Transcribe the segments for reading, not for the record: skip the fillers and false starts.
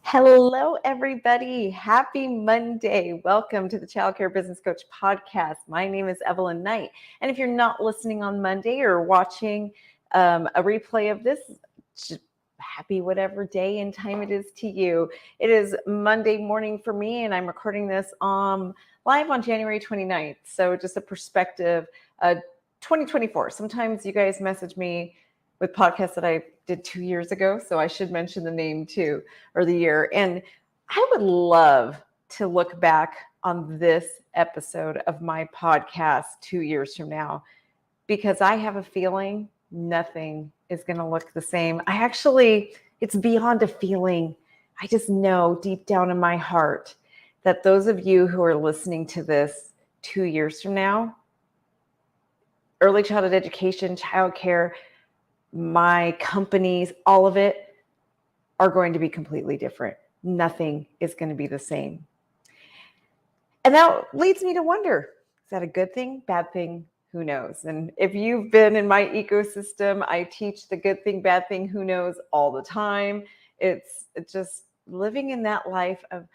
Hello, everybody. Happy Monday. Welcome to the Childcare Business Coach podcast. My name is Evelyn Knight. And if you're not listening on Monday or watching a replay of this, just happy whatever day and time it is to you. It is Monday morning for me, and I'm recording this live on January 29th. So just a perspective, 2024. Sometimes you guys message me with podcasts that I did 2 years ago. So I should mention the name too, or the year. And I would love to look back on this episode of my podcast 2 years from now, because I have a feeling nothing is going to look the same. It's beyond a feeling. I just know deep down in my heart that those of you who are listening to this 2 years from now, early childhood education, childcare, my companies, all of it are going to be completely different. Nothing is going to be the same. And that leads me to wonder, is that a good thing, bad thing? Who knows? And if you've been in my ecosystem, I teach the good thing, bad thing, who knows all the time. It's just living in that life of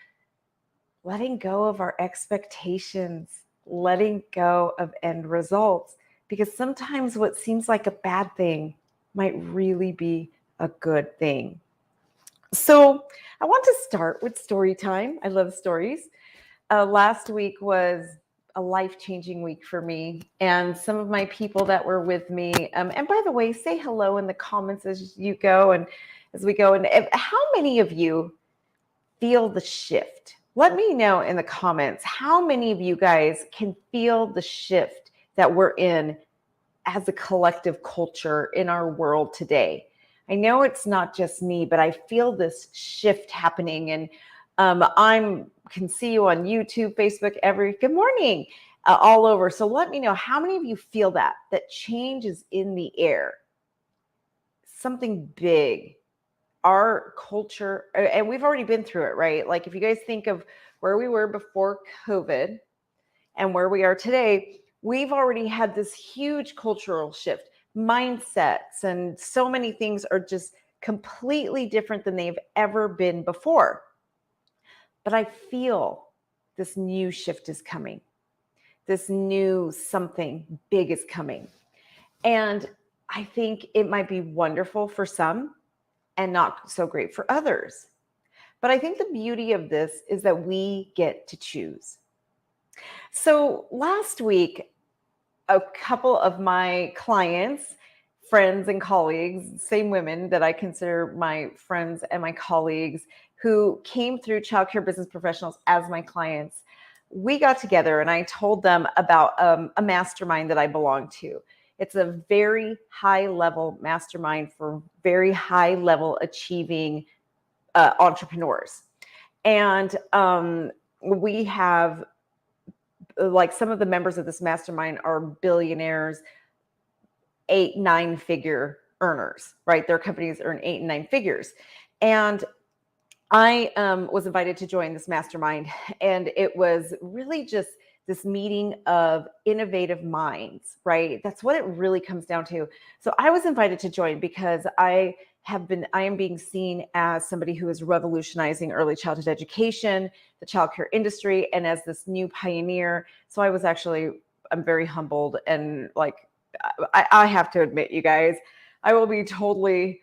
letting go of our expectations, letting go of end results, because sometimes what seems like a bad thing might really be a good thing. So I want to start with story time. I love stories. Last week was a life-changing week for me, and some of my people that were with me, and by the way, say hello in the comments as you go and as we go. And how many of you feel the shift? Let me know in the comments how many of you guys can feel the shift that we're in as a collective culture in our world today. I know it's not just me, but I feel this shift happening. And I can see you on YouTube, Facebook, good morning, all over. So let me know how many of you feel that change is in the air. Something big. Our culture, and we've already been through it, right? Like if you guys think of where we were before COVID and where we are today, we've already had this huge cultural shift. Mindsets and so many things are just completely different than they've ever been before. But I feel this new shift is coming. This new something big is coming. And I think it might be wonderful for some and not so great for others. But I think the beauty of this is that we get to choose. So last week, a couple of my clients, friends and colleagues, same women that I consider my friends and my colleagues who came through Childcare Business Professionals as my clients, we got together and I told them about a mastermind that I belong to. It's a very high level mastermind for very high level achieving entrepreneurs. And we have, like, some of the members of this mastermind are billionaires, 8-9 figure earners, right? Their companies earn 8 and 9 figures. And I was invited to join this mastermind, and it was really just this meeting of innovative minds, right? That's what it really comes down to. So I was invited to join because I am being seen as somebody who is revolutionizing early childhood education, the childcare industry, and as this new pioneer. So I'm very humbled, and like, I have to admit, you guys, I will be totally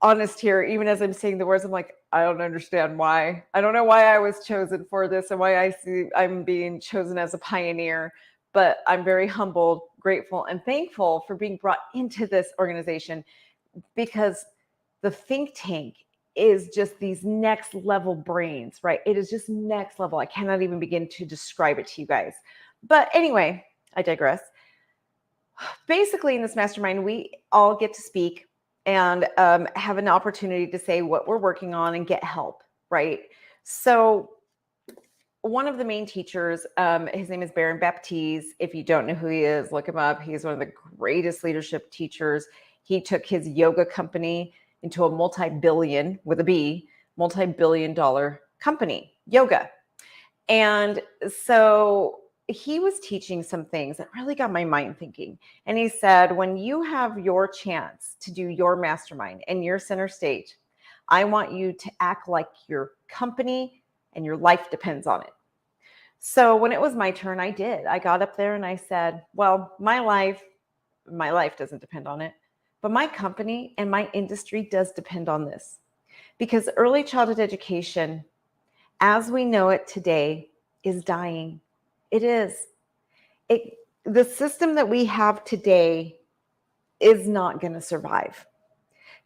honest here. Even as I'm saying the words, I'm like, I don't understand why. I don't know why I was chosen for this and why I'm being chosen as a pioneer, but I'm very humbled, grateful, and thankful for being brought into this organization, because the think tank is just these next level brains, right? It is just next level. I cannot even begin to describe it to you guys. But anyway, I digress. Basically, in this mastermind, we all get to speak and have an opportunity to say what we're working on and get help, right? So one of the main teachers, his name is Baron Baptiste. If you don't know who he is, look him up. He's one of the greatest leadership teachers. He took his yoga company into a multi-billion, with a B, multi-billion dollar company, yoga. And so he was teaching some things that really got my mind thinking. And he said, when you have your chance to do your mastermind and your center stage, I want you to act like your company and your life depends on it. So when it was my turn, I did. I got up there and I said, well, my life doesn't depend on it, but my company and my industry does depend on this. Because early childhood education, as we know it today, is dying. It is. The system that we have today is not going to survive.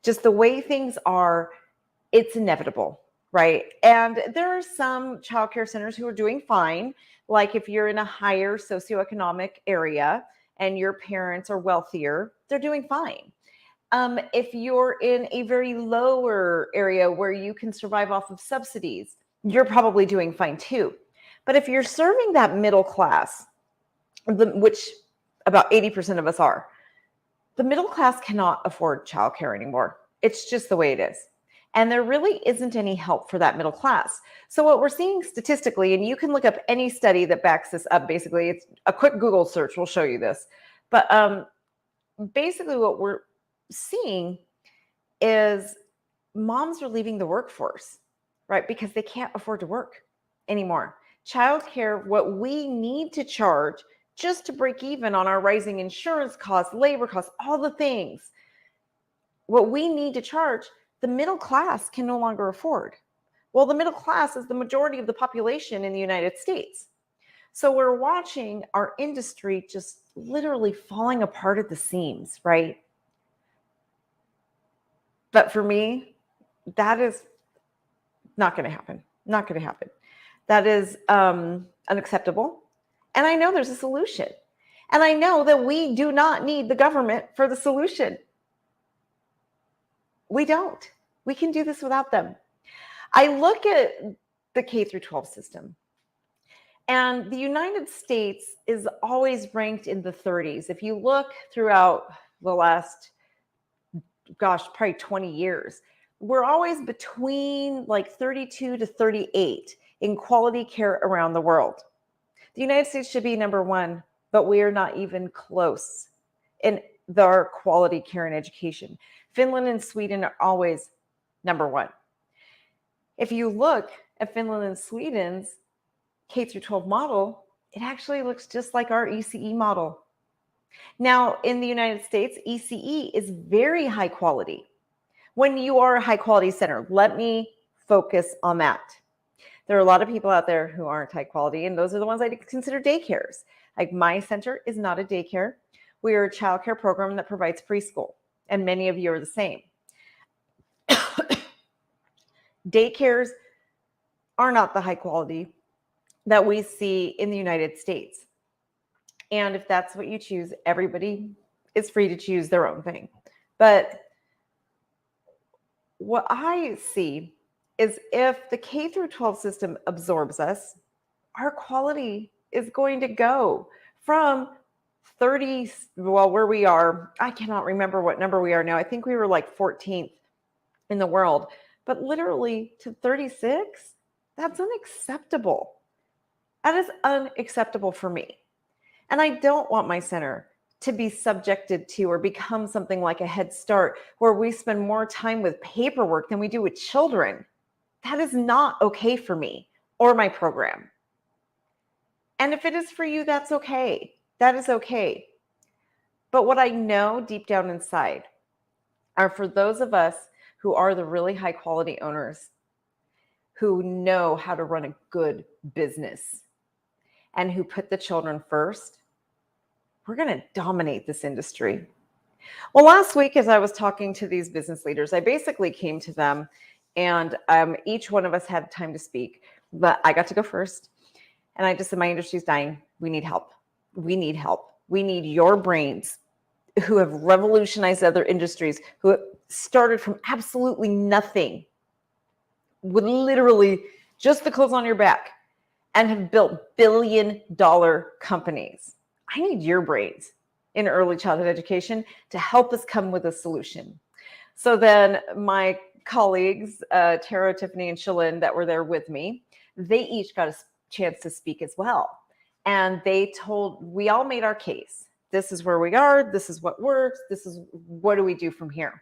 Just the way things are, it's inevitable, right? And there are some childcare centers who are doing fine. Like if you're in a higher socioeconomic area and your parents are wealthier, they're doing fine. If you're in a very lower area where you can survive off of subsidies, you're probably doing fine too. But if you're serving that middle class, which about 80% of us are, the middle class cannot afford childcare anymore. It's just the way it is. And there really isn't any help for that middle class. So what we're seeing statistically, and you can look up any study that backs this up, basically, it's a quick Google search will show you this. But basically what we're seeing is moms are leaving the workforce, right? Because they can't afford to work anymore. Childcare, what we need to charge just to break even on our rising insurance costs, labor costs, all the things, what we need to charge, the middle class can no longer afford. Well, the middle class is the majority of the population in the United States. So we're watching our industry just literally falling apart at the seams, right? But for me, that is not going to happen. Not going to happen. That is unacceptable. And I know there's a solution. And I know that we do not need the government for the solution. We don't. We can do this without them. I look at the K through 12 system, and the United States is always ranked in the 30s. If you look throughout the last, probably 20 years, we're always between like 32 to 38 in quality care around the world. The United States should be number one, but we are not even close in our quality care and education. Finland and Sweden are always number one. If you look at Finland and Sweden's K through 12 model, it actually looks just like our ECE model. Now, in the United States, ECE is very high quality. When you are a high quality center, let me focus on that. There are a lot of people out there who aren't high quality, and those are the ones I consider daycares. Like my center is not a daycare. We are a childcare program that provides preschool, and many of you are the same. Daycares are not the high quality that we see in the United States. And if that's what you choose, everybody is free to choose their own thing. But what I see is if the K through 12 system absorbs us, our quality is going to go from 30, well, where we are, I cannot remember what number we are now. I think we were like 14th in the world, but literally to 36, that's unacceptable. That is unacceptable for me. And I don't want my center to be subjected to or become something like a Head Start where we spend more time with paperwork than we do with children. That is not okay for me or my program. And if it is for you, that's okay. That is okay. But what I know deep down inside are for those of us who are the really high quality owners who know how to run a good business and who put the children first, we're going to dominate this industry. Well, last week, as I was talking to these business leaders, I basically came to them and each one of us had time to speak, but I got to go first. And I just said, my industry is dying. We need help. We need help. We need your brains who have revolutionized other industries, who have started from absolutely nothing with literally just the clothes on your back and have built billion-dollar companies. I need your brains in early childhood education to help us come with a solution. So then my colleagues, Tara, Tiffany, and Shalyn that were there with me, they each got a chance to speak as well. And we all made our case. This is where we are. This is what works. This is what do we do from here?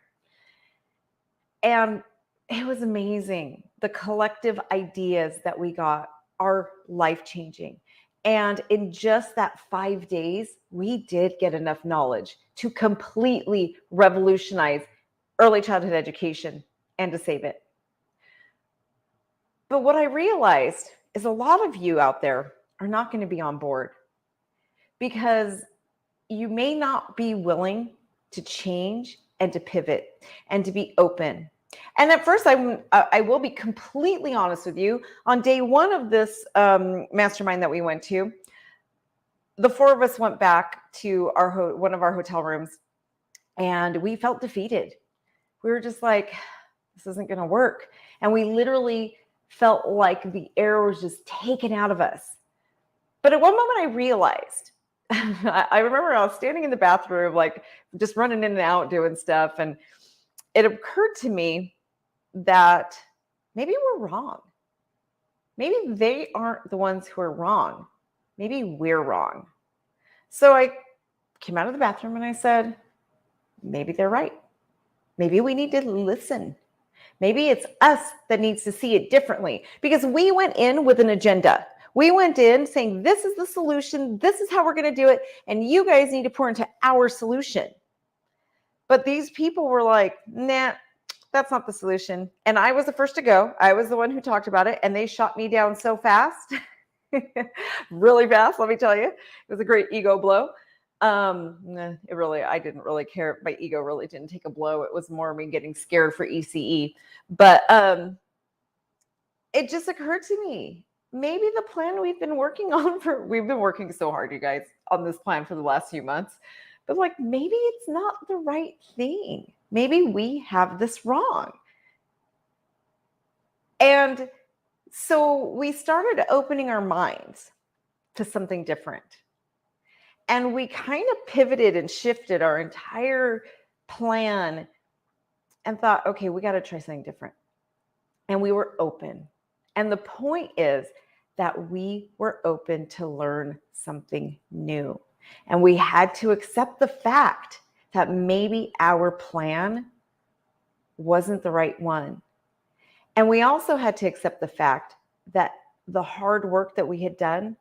And It was amazing. The collective ideas that we got are life-changing. And in just that 5 days, we did get enough knowledge to completely revolutionize early childhood education and to save it. But what I realized is a lot of you out there are not going to be on board because you may not be willing to change and to pivot and to be open. And at first, I will be completely honest with you. On day one of this mastermind that we went to, the four of us went back to one of our hotel rooms, and we felt defeated. We were just like, this isn't going to work. And we literally felt like the air was just taken out of us. But at one moment, I realized, I remember I was standing in the bathroom, like just running in and out doing stuff. And it occurred to me that maybe we're wrong. Maybe they aren't the ones who are wrong. Maybe we're wrong. So I came out of the bathroom and I said, maybe they're right. Maybe we need to listen. Maybe it's us that needs to see it differently, because we went in with an agenda. We went in saying, this is the solution. This is how we're going to do it. And you guys need to pour into our solution. But these people were like, nah, that's not the solution. And I was the first to go. I was the one who talked about it. And they shot me down so fast, really fast, let me tell you. It was a great ego blow. I didn't really care. My ego really didn't take a blow. It was more me getting scared for ECE. But it just occurred to me, maybe the plan we've been working so hard, you guys, on this plan for the last few months, but like, maybe it's not the right thing. Maybe we have this wrong. And so we started opening our minds to something different. And we kind of pivoted and shifted our entire plan and thought, okay, we got to try something different. And we were open. And the point is that we were open to learn something new. And we had to accept the fact that maybe our plan wasn't the right one. And we also had to accept the fact that the hard work that we had done,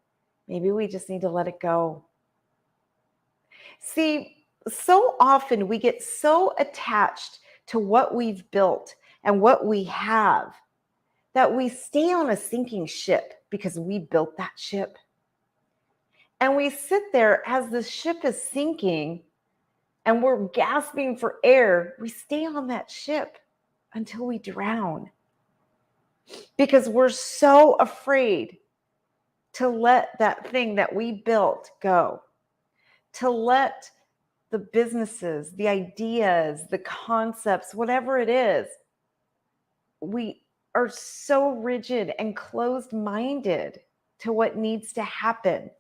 maybe we just need to let it go. See, so often we get so attached to what we've built and what we have that we stay on a sinking ship because we built that ship. And we sit there as the ship is sinking and we're gasping for air. We stay on that ship until we drown because we're so afraid to let that thing that we built go, to let the businesses, the ideas, the concepts, whatever it is, we are so rigid and closed-minded to what needs to happen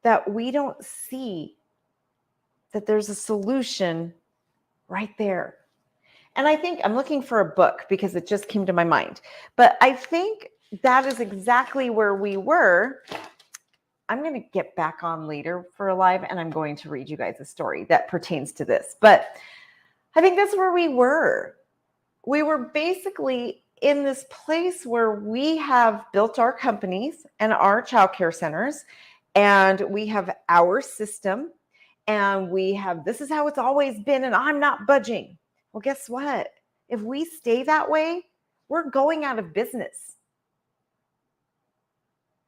that we don't see that there's a solution right there. And I think I'm looking for a book because it just came to my mind. But I think that is exactly where we were. I'm going to get back on later for a live and I'm going to read you guys a story that pertains to this. But I think that's where we were. We were basically in this place where we have built our companies and our childcare centers, and we have our system, and we have, this is how it's always been, and I'm not budging. Well, guess what? If we stay that way, we're going out of business.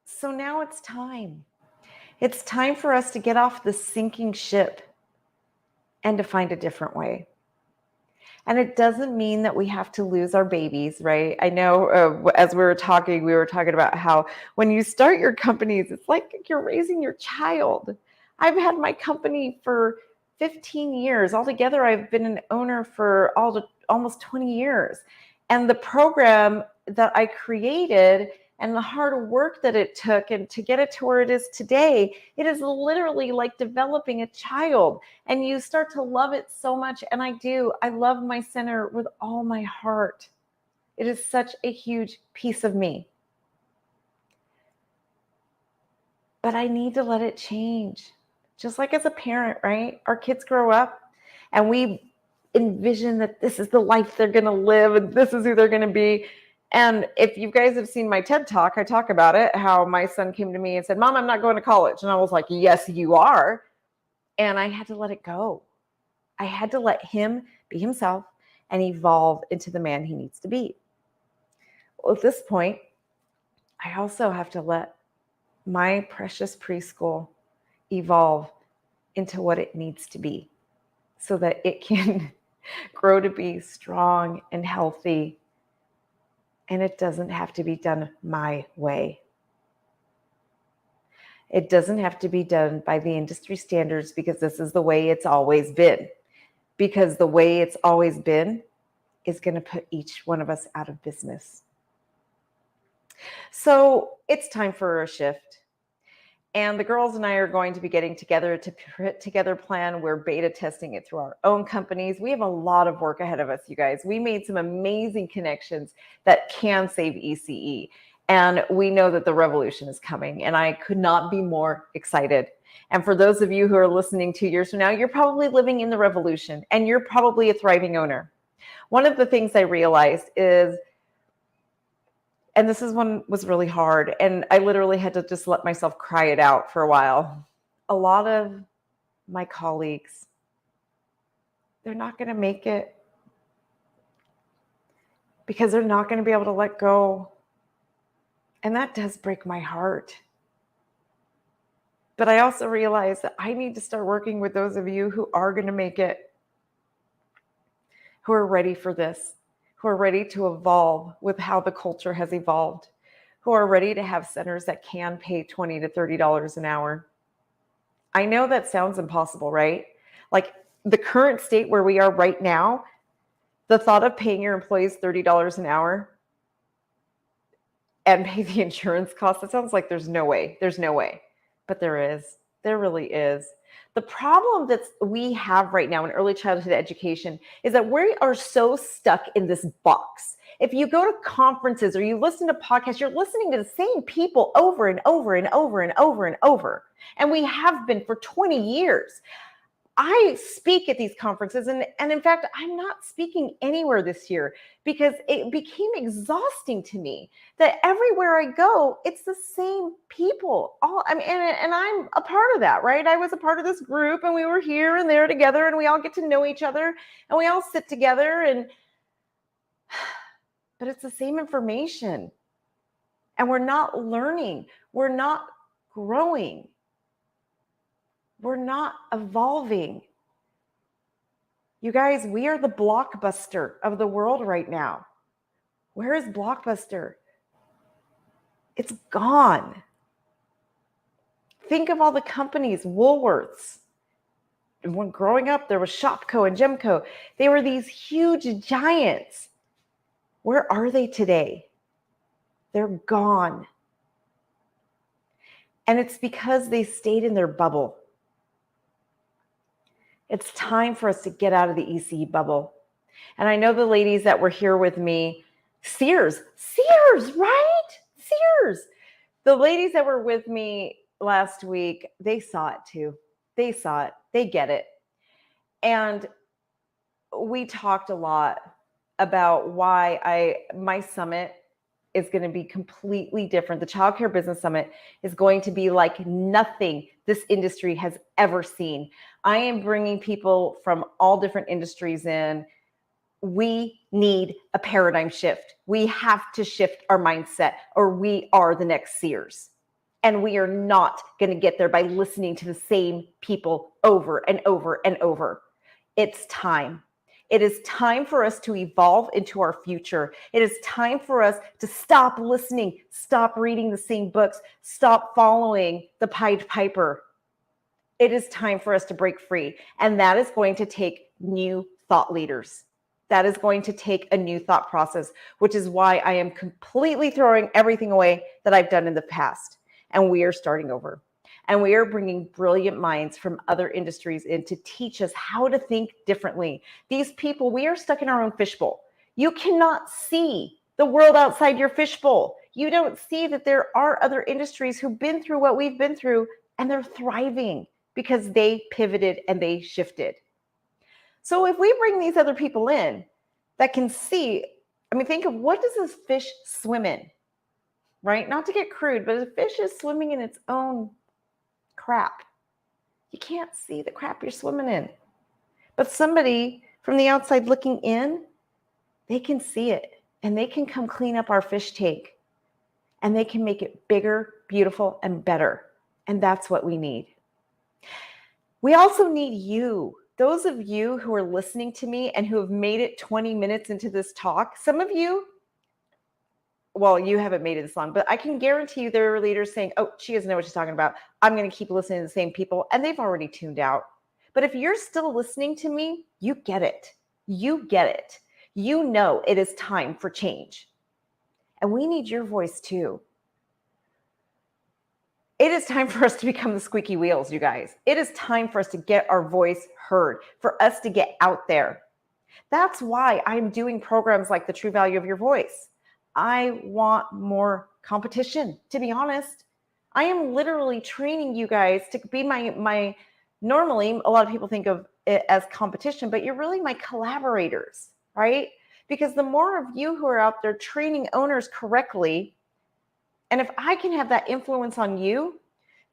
So now it's time. It's time for us to get off the sinking ship and to find a different way. And it doesn't mean that we have to lose our babies, right? I know as we were talking about how when you start your companies, it's like you're raising your child. I've had my company for 15 years. Altogether, I've been an owner for almost 20 years. And the program that I created and the hard work that it took and to get it to where it is today, it is literally like developing a child. And you start to love it so much. And I do. I love my center with all my heart. It is such a huge piece of me. But I need to let it change. Just like as a parent, right? Our kids grow up and we envision that this is the life they're going to live and this is who they're going to be. And if you guys have seen my TED Talk, I talk about it, how my son came to me and said, Mom, I'm not going to college. And I was like, yes, you are. And I had to let it go. I had to let him be himself and evolve into the man he needs to be. Well, at this point, I also have to let my precious preschool evolve into what it needs to be so that it can grow to be strong and healthy. And it doesn't have to be done my way. It doesn't have to be done by the industry standards because this is the way it's always been. Because the way it's always been is going to put each one of us out of business. So it's time for a shift. And the girls and I are going to be getting together to put together a plan. We're beta testing it through our own companies. We have a lot of work ahead of us, you guys. We made some amazing connections that can save ECE. And we know that the revolution is coming. And I could not be more excited. And for those of you who are listening 2 years from now, you're probably living in the revolution and you're probably a thriving owner. One of the things I realized is, and this is one was really hard, and I literally had to just let myself cry it out for a while. A lot of my colleagues, they're not going to make it because they're not going to be able to let go. And that does break my heart. But I also realize that I need to start working with those of you who are going to make it, who are ready for this, who are ready to evolve with how the culture has evolved, who are ready to have centers that can pay $20 to $30 an hour. I know that sounds impossible, right? Like the current state where we are right now, the thought of paying your employees $30 an hour and pay the insurance costs, it sounds like there's no way. There's no way. But there is. There really is. The problem that we have right now in early childhood education is that we are so stuck in this box. If you go to conferences or you listen to podcasts, you're listening to the same people over and over and over and over and over. And we have been for 20 years. I speak at these conferences, and in fact, I'm not speaking anywhere this year because it became exhausting to me that everywhere I go, it's the same people. And I'm a part of that, right? I was a part of this group, and we were here and there together, and we all get to know each other, and we all sit together, but it's the same information, and we're not learning, we're not growing. We're not evolving. You guys, we are the Blockbuster of the world right now. Where is Blockbuster? It's gone. Think of all the companies, Woolworths. When growing up, there was Shopko and Gemco. They were these huge giants. Where are they today? They're gone. And it's because they stayed in their bubble. It's time for us to get out of the ECE bubble. And I know the ladies that were here with me, Sears, right? Sears. The ladies that were with me last week, they saw it too. They saw it. They get it. And we talked a lot about why my summit is going to be completely different. The Child Care Business Summit is going to be like nothing this industry has ever seen. I am bringing people from all different industries in. We need a paradigm shift. We have to shift our mindset, or we are the next Sears. And we are not going to get there by listening to the same people over and over and over. It's time. It is time for us to evolve into our future. It is time for us to stop listening, stop reading the same books, stop following the Pied Piper. It is time for us to break free. And that is going to take new thought leaders. That is going to take a new thought process, which is why I am completely throwing everything away that I've done in the past. And we are starting over. And we are bringing brilliant minds from other industries in to teach us how to think differently. These people, we are stuck in our own fishbowl. You cannot see the world outside your fishbowl. You don't see that there are other industries who've been through what we've been through, and they're thriving because they pivoted and they shifted. So if we bring these other people in that can see, I mean, think of what does this fish swim in, right? Not to get crude, but a fish is swimming in its own crap. You can't see the crap you're swimming in. But somebody from the outside looking in, they can see it and they can come clean up our fish tank and they can make it bigger, beautiful, and better. And that's what we need. We also need you. Those of you who are listening to me and who have made it 20 minutes into this talk, some of you, well, you haven't made it this long, but I can guarantee you there are leaders saying, oh, she doesn't know what she's talking about. I'm going to keep listening to the same people. And they've already tuned out. But if you're still listening to me, you get it. You get it. You know it is time for change. And we need your voice too. It is time for us to become the squeaky wheels, you guys. It is time for us to get our voice heard, for us to get out there. That's why I'm doing programs like the True Value of Your Voice. I want more competition, to be honest. I am literally training you guys to be my normally, a lot of people think of it as competition, but you're really my collaborators, right? Because the more of you who are out there training owners correctly, and if I can have that influence on you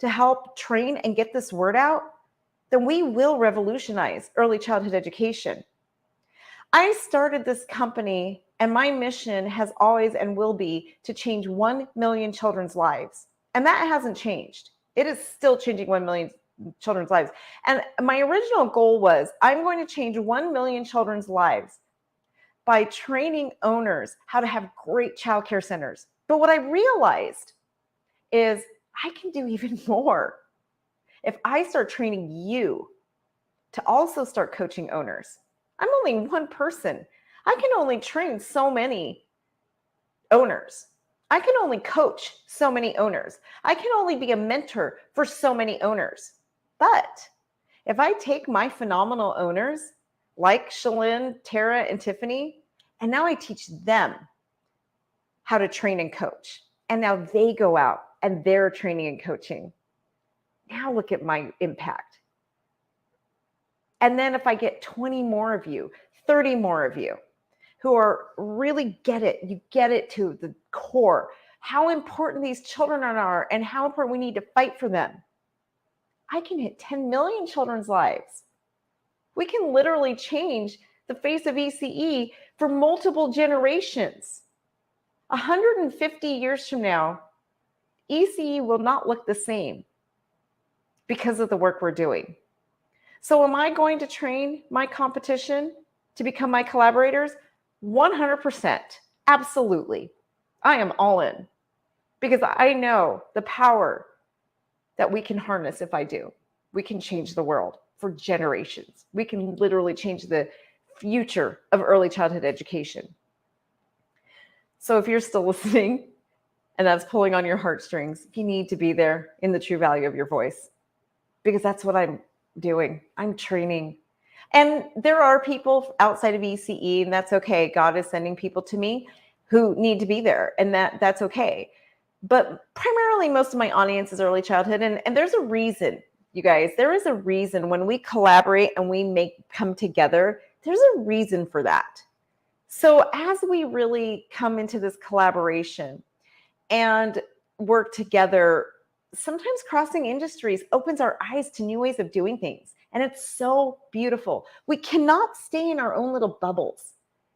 to help train and get this word out, then we will revolutionize early childhood education. I started this company and my mission has always and will be to change 1 million children's lives. And that hasn't changed. It is still changing 1 million children's lives. And my original goal was I'm going to change 1 million children's lives by training owners how to have great childcare centers. But what I realized is I can do even more. If I start training you to also start coaching owners, I'm only one person. I can only train so many owners. I can only coach so many owners. I can only be a mentor for so many owners. But if I take my phenomenal owners like Shalyn, Tara, and Tiffany, and now I teach them how to train and coach. And now they go out and they're training and coaching. Now look at my impact. And then if I get 20 more of you, 30 more of you who are really get it, you get it to the core, how important these children are and how important we need to fight for them. I can hit 10 million children's lives. We can literally change the face of ECE for multiple generations. 150 years from now, ECE will not look the same because of the work we're doing. So am I going to train my competition to become my collaborators? 100%. Absolutely. I am all in because I know the power that we can harness if I do. We can change the world for generations. We can literally change the future of early childhood education. So if you're still listening and that's pulling on your heartstrings, you need to be there in the true value of your voice because that's what I'm doing. I'm training. And there are people outside of ECE, and that's okay. God is sending people to me who need to be there, and that's okay. But primarily, most of my audience is early childhood, and there's a reason, you guys. There is a reason when we collaborate and we come together, there's a reason for that. So as we really come into this collaboration and work together, sometimes crossing industries opens our eyes to new ways of doing things. And it's so beautiful. We cannot stay in our own little bubbles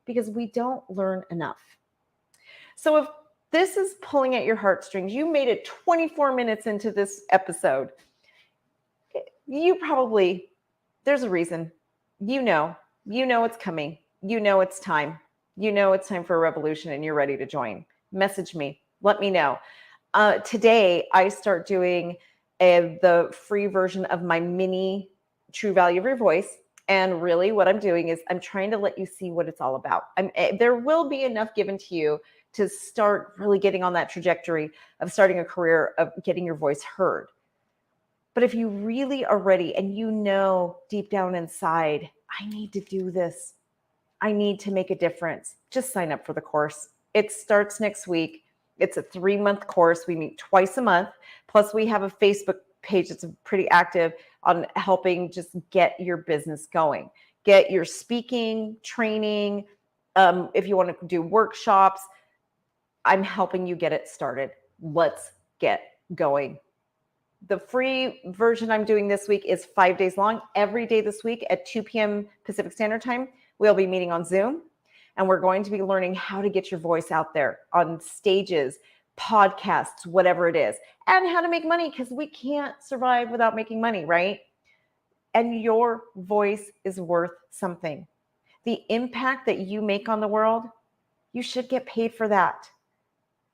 because we don't learn enough. So if this is pulling at your heartstrings, you made it 24 minutes into this episode, there's a reason. You know it's coming. You know it's time. You know it's time for a revolution and you're ready to join. Message me. Let me know. Today, I start doing the free version of my mini True Value of Your Voice. And really what I'm doing is I'm trying to let you see what it's all about. There will be enough given to you to start really getting on that trajectory of starting a career of getting your voice heard. But if you really are ready and you know deep down inside, I need to do this. I need to make a difference. Just sign up for the course. It starts next week. It's a 3-month course. We meet twice a month. Plus we have a Facebook page that's pretty active on helping just get your business going. get your speaking training. If you want to do workshops, I'm helping you get it started. Let's get going. The free version I'm doing this week is 5 days long. Every day this week at 2 p.m. Pacific Standard Time, we'll be meeting on Zoom, and we're going to be learning how to get your voice out there on stages, podcasts, whatever it is, and how to make money, because we can't survive without making money, right? And your voice is worth something. The impact that you make on the world, you should get paid for that.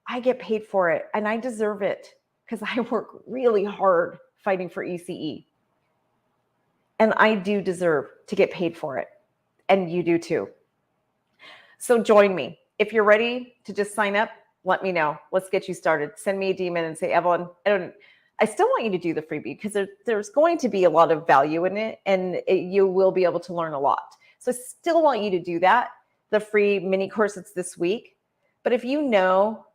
I get paid for it, and I deserve it, because I work really hard fighting for ECE. And I do deserve to get paid for it. And you do too. So join me. If you're ready to just sign up, let me know. Let's get you started. Send me a DM and say, Evelyn, I still want you to do the freebie, because there's going to be a lot of value in it, and you will be able to learn a lot. So I still want you to do that. The free mini course, it's this week. But if you know,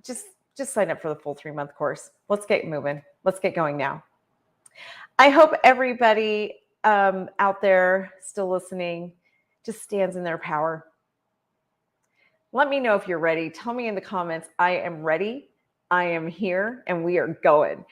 just sign up for the full 3-month course. Let's get moving. Let's get going now. I hope everybody out there still listening just stands in their power. Let me know if you're ready. Tell me in the comments, I am ready, I am here, and we are going.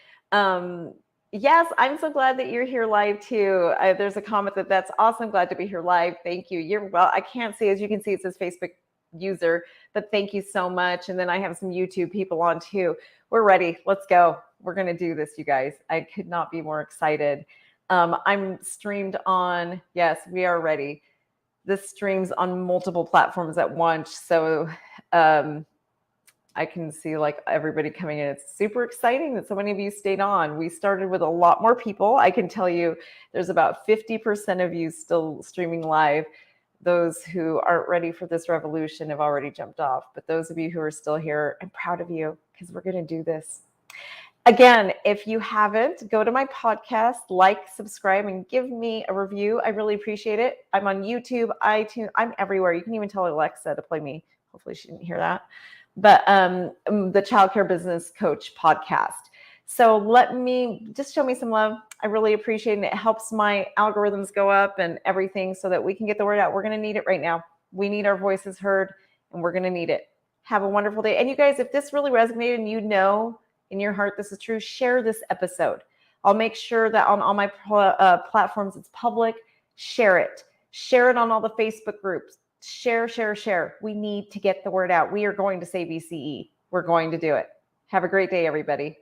Yes, I'm so glad that you're here live too. There's a comment that's awesome. Glad to be here live. Thank you. You're well. I can't see, as you can see, it says Facebook user, but thank you so much. And then I have some YouTube people on too. We're ready. Let's go. We're going to do this, you guys. I could not be more excited. I'm streamed on. Yes, we are ready. This streams on multiple platforms at once. So I can see like everybody coming in. It's super exciting that so many of you stayed on. We started with a lot more people. I can tell you there's about 50% of you still streaming live. Those who aren't ready for this revolution have already jumped off. But those of you who are still here, I'm proud of you, because we're going to do this. Again, if you haven't, go to my podcast, like, subscribe, and give me a review. I really appreciate it. I'm on YouTube, iTunes. I'm everywhere. You can even tell Alexa to play me. Hopefully she didn't hear that. But the Child Care Business Coach podcast. So let me just show me some love. I really appreciate it. It helps my algorithms go up and everything so that we can get the word out. We're going to need it right now. We need our voices heard, and we're going to need it. Have a wonderful day. And you guys, if this really resonated and you know in your heart this is true, share this episode. I'll make sure that on all my platforms it's public. Share it. Share it on all the Facebook groups. Share. We need to get the word out. We are going to save ECE. We're going to do it. Have a great day, everybody.